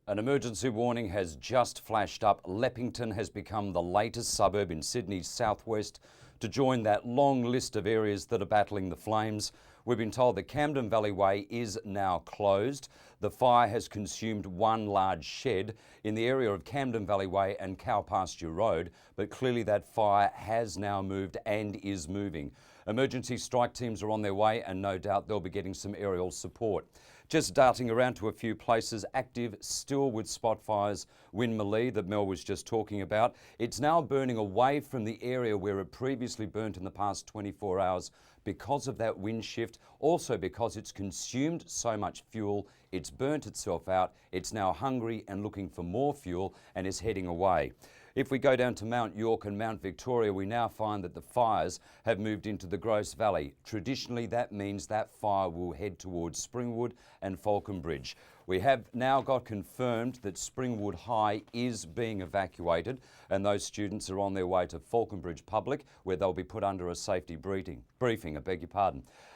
An emergency warning has just flashed up. Leppington has become the latest suburb in Sydney's southwest to join that long list of areas that are battling the flames. We've been told the Camden Valley Way is now closed. The fire has consumed one large shed in the area of Camden Valley Way and Cow Pasture Road, but clearly that fire has now moved and is moving. Emergency strike teams are on their way and no doubt they'll be getting some aerial support. Just darting around to a few places, active still with spot fires, Winmalee that Mel was just talking about. It's now burning away from the area where it previously burnt in the past 24 hours because of that wind shift, also because it's consumed so much fuel, it's burnt itself out, it's now hungry and looking for more fuel and is heading away. If we go down to Mount York and Mount Victoria, we now find that the fires have moved into the Grose Valley. Traditionally, that means that fire will head towards Springwood and Falconbridge. We have now got confirmed that Springwood High is being evacuated and those students are on their way to Falconbridge Public, where they'll be put under a safety briefing.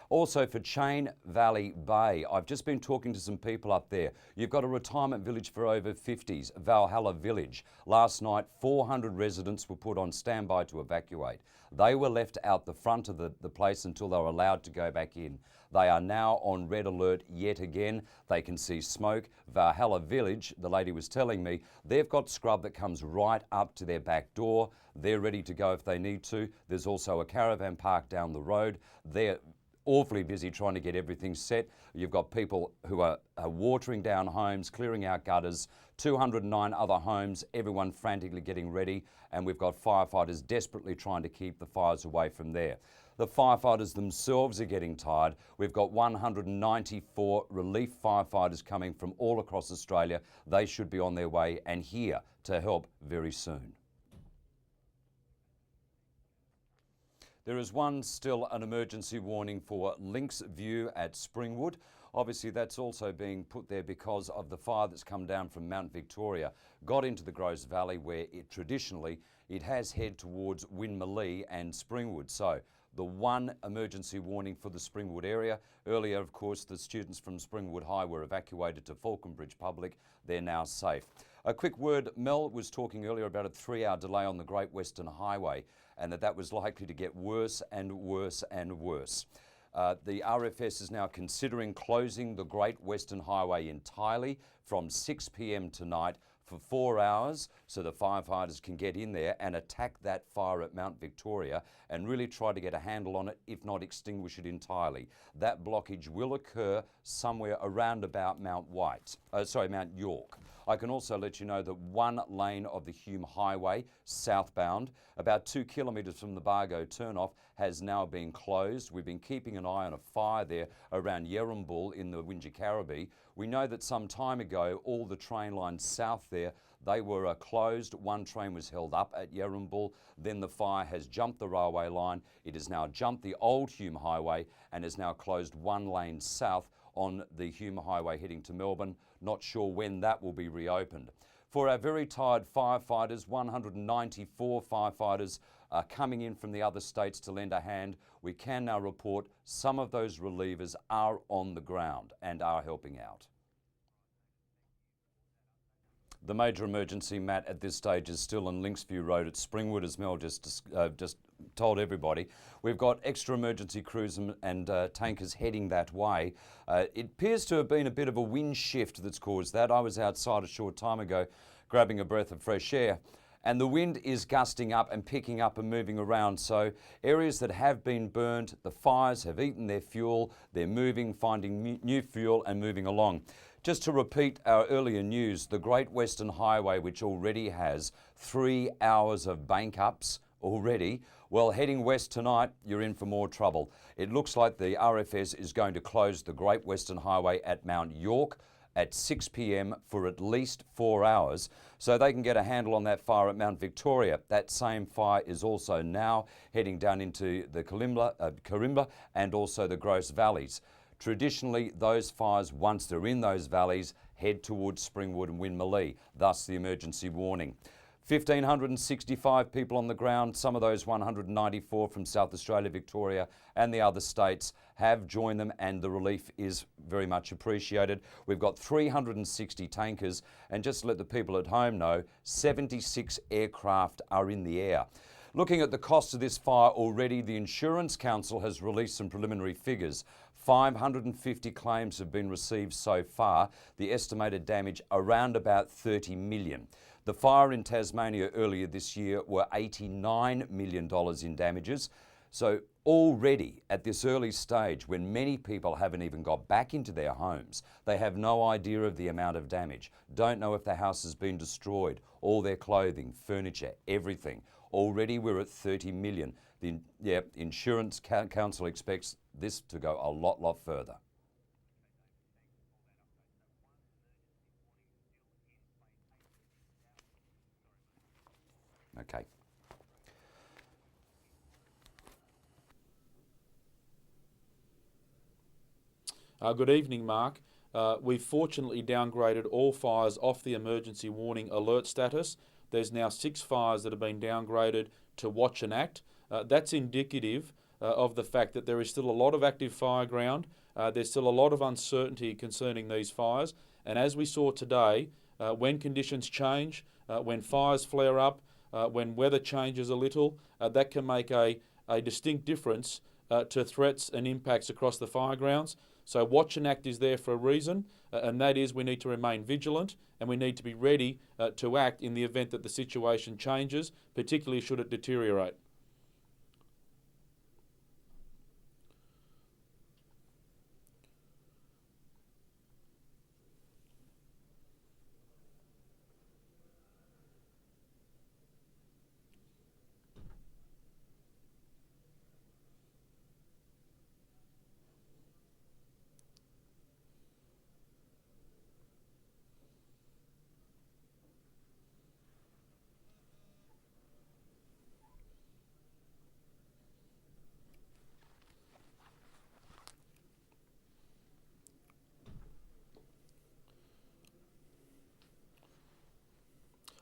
Also for Chain Valley Bay, I've just been talking to some people up there. You've got a retirement village for over 50s, Valhalla Village. Last night, 400 residents were put on standby to evacuate. They were left out the front of the place until they were allowed to go back in. They are now on red alert yet again. They can see smoke. Valhalla Village, the lady was telling me, they've got scrub that comes right up to their back door. They're ready to go if they need to. There's also a caravan park down the road. They're awfully busy trying to get everything set. You've got people who are watering down homes, clearing out gutters, 209 other homes, everyone frantically getting ready, and we've got firefighters desperately trying to keep the fires away from there. The firefighters themselves are getting tired. We've got 194 relief firefighters coming from all across Australia. They should be on their way and here to help very soon. There is still an emergency warning for Lynx View at Springwood. Obviously that's also being put there because of the fire that's come down from Mount Victoria, got into the Grose Valley where traditionally it has head towards Winmalee and Springwood. So the one emergency warning for the Springwood area. Earlier, of course, the students from Springwood High were evacuated to Falconbridge Public. They're now safe. A quick word, Mel was talking earlier about a 3-hour delay on the Great Western Highway and that was likely to get worse and worse and worse. The RFS is now considering closing the Great Western Highway entirely from 6 p.m. tonight for 4 hours so the firefighters can get in there and attack that fire at Mount Victoria and really try to get a handle on it, if not extinguish it entirely. That blockage will occur somewhere around about Mount York. I can also let you know that one lane of the Hume Highway, southbound, about 2 kilometres from the Bargo turnoff, has now been closed. We've been keeping an eye on a fire there around Yerrambull in the Wingecarribee. We know that some time ago, all the train lines south there, they were closed. One train was held up at Yerrambull. Then the fire has jumped the railway line. It has now jumped the old Hume Highway and has now closed one lane south on the Hume Highway heading to Melbourne. Not sure when that will be reopened. For our very tired firefighters, 194 firefighters are coming in from the other states to lend a hand. We can now report some of those relievers are on the ground and are helping out. The major emergency, Matt, at this stage is still on Lynxview Road at Springwood, as Mel just told everybody. We've got extra emergency crews and tankers heading that way. It appears to have been a bit of a wind shift that's caused that. I was outside a short time ago grabbing a breath of fresh air, and the wind is gusting up and picking up and moving around. So areas that have been burned, the fires have eaten their fuel, they're moving, finding new fuel and moving along. Just to repeat our earlier news, the Great Western Highway, which already has 3 hours of bank ups already, well, heading west tonight, you're in for more trouble. It looks like the RFS is going to close the Great Western Highway at Mount York at 6 p.m. for at least 4 hours, so they can get a handle on that fire at Mount Victoria. That same fire is also now heading down into the Corimba and also the Grose Valleys. Traditionally, those fires, once they're in those valleys, head towards Springwood and Winmalee, thus the emergency warning. 1,565 people on the ground, some of those 194 from South Australia, Victoria and the other states have joined them, and the relief is very much appreciated. We've got 360 tankers, and just to let the people at home know, 76 aircraft are in the air. Looking at the cost of this fire already, the Insurance Council has released some preliminary figures. 550 claims have been received so far. The estimated damage around about 30 million. The fire in Tasmania earlier this year were $89 million in damages. So already at this early stage, when many people haven't even got back into their homes, they have no idea of the amount of damage, don't know if their house has been destroyed, all their clothing, furniture, everything. Already we're at 30 million. The Insurance Council expects this to go a lot further. Okay. Good evening, Mark. We've fortunately downgraded all fires off the emergency warning alert status. There's now 6 fires that have been downgraded to watch and act. That's indicative of the fact that there is still a lot of active fire ground. There's still a lot of uncertainty concerning these fires. And as we saw today, when conditions change, when fires flare up, when weather changes a little, that can make a distinct difference to threats and impacts across the fire grounds. So watch and act is there for a reason, and that is we need to remain vigilant and we need to be ready to act in the event that the situation changes, particularly should it deteriorate.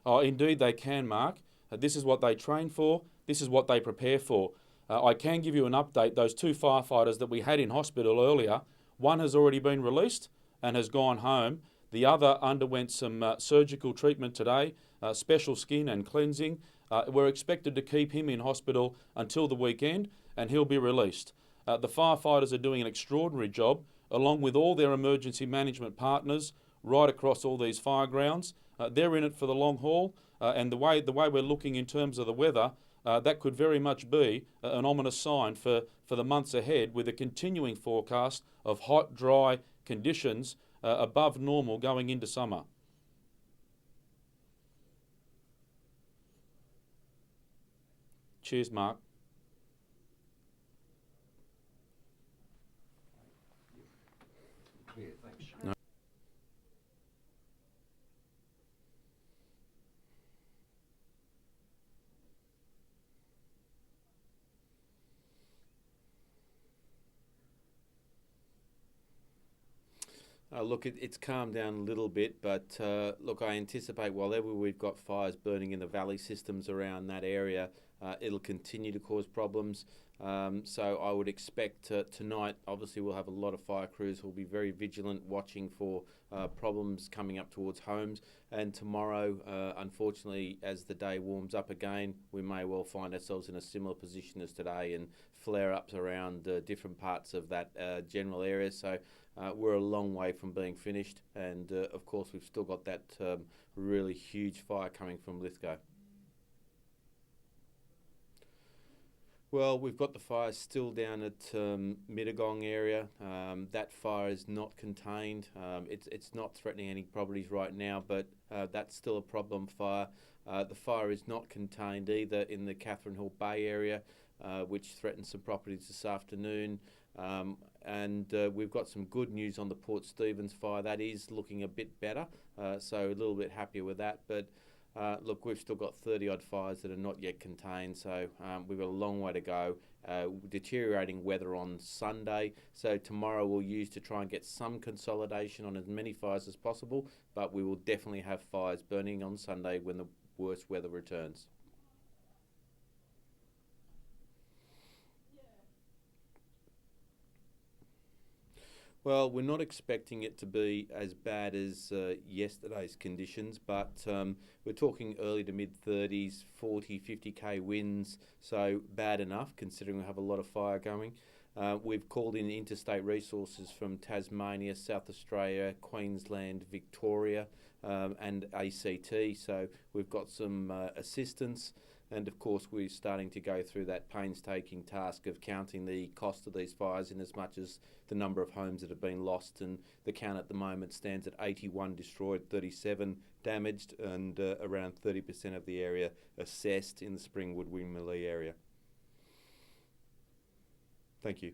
Oh, indeed they can, Mark. This is what they train for. This is what they prepare for. I can give you an update. Those 2 firefighters that we had in hospital earlier, one has already been released and has gone home. The other underwent some surgical treatment today, special skin and cleansing. We're expected to keep him in hospital until the weekend and he'll be released. The firefighters are doing an extraordinary job, along with all their emergency management partners right across all these fire grounds. They're in it for the long haul, and the way we're looking in terms of the weather, that could very much be an ominous sign for the months ahead, with a continuing forecast of hot, dry conditions above normal going into summer. Cheers, Mark. Look, it's calmed down a little bit, but look, I anticipate wherever we've got fires burning in the valley systems around that area, it'll continue to cause problems. So I would expect tonight, obviously we'll have a lot of fire crews who'll be very vigilant, watching for problems coming up towards homes. And tomorrow, unfortunately, as the day warms up again, we may well find ourselves in a similar position as today, and flare-ups around different parts of that general area. So we're a long way from being finished, and of course we've still got that really huge fire coming from Lithgow. Well, we've got the fire still down at Mittagong area. That fire is not contained. It's not threatening any properties right now, but that's still a problem fire. The fire is not contained either in the Catherine Hill Bay area, which threatens some properties this afternoon. And we've got some good news on the Port Stephens fire. That is looking a bit better, so a little bit happier with that. But look, we've still got 30-odd fires that are not yet contained, so we've got a long way to go. Deteriorating weather on Sunday, so tomorrow we'll use to try and get some consolidation on as many fires as possible, but we will definitely have fires burning on Sunday when the worse weather returns. Well, we're not expecting it to be as bad as yesterday's conditions, but we're talking early to mid 30s, 40, 50k winds, so bad enough considering we have a lot of fire going. We've called in interstate resources from Tasmania, South Australia, Queensland, Victoria, and ACT, so we've got some assistance. And of course, we're starting to go through that painstaking task of counting the cost of these fires in as much as the number of homes that have been lost. And the count at the moment stands at 81 destroyed, 37 damaged, and around 30% of the area assessed in the Springwood Winmalee area. Thank you.